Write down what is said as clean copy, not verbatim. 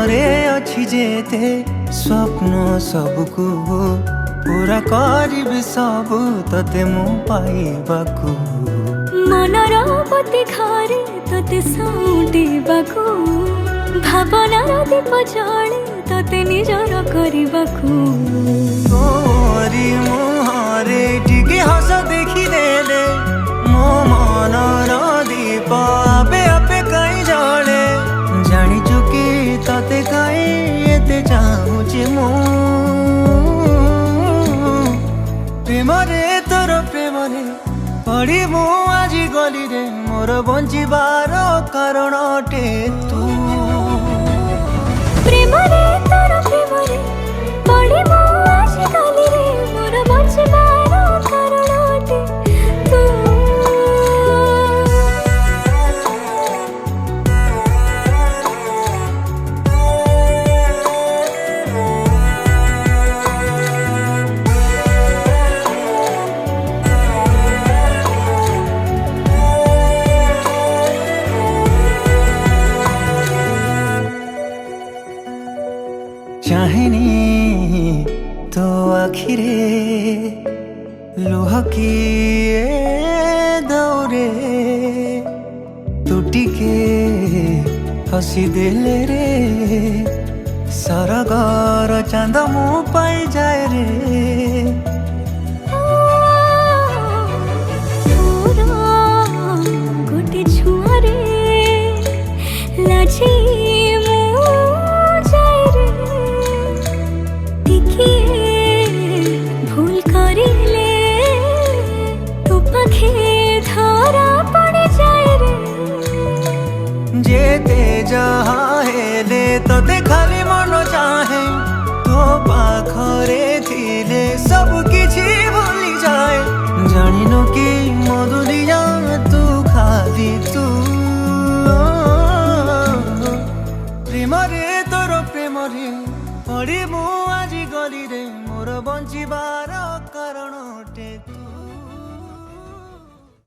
मनरे अच्छी जेते स्वप्न सबको पूरा करिबि सब तते मु पाइबाकू मनर पति घरे तते साउंटिबाकू भावनार दीप जले तते निजर करिबाकू तोरी मुहरे टिके हस देखिदेले मो मनर दीप आपे आपे कहीं जले जानिचु कि तते कहीं एते चाहूची मु प्रेम रे तोर प्रेम रे पड़ी मु आजी गली रे मोर बंचिबार कारण अटे तू प्रेम रे तोर प्रेम रे पड़ी मु आजी गली रे मोर बंचिबार कारण अटे तू चाहनी तो आखिरे लुह किए दौरे तुटिके हसी देले रे सरगर चांद मु पाई जाए रे गोटे छुआरे लाजी भूल करिले तो पाखे धरा पड़ जाए रे जेते जहाँ हेले तते खाली मन चाहे तो पाखरे थिले सब किछि भूली जाए जानिनु कि मधुलिया तू खाली तू प्रेम रे तोर प्रेम रे पड़ी मु आजी गली रे मोर बंचिबार कारण अटे।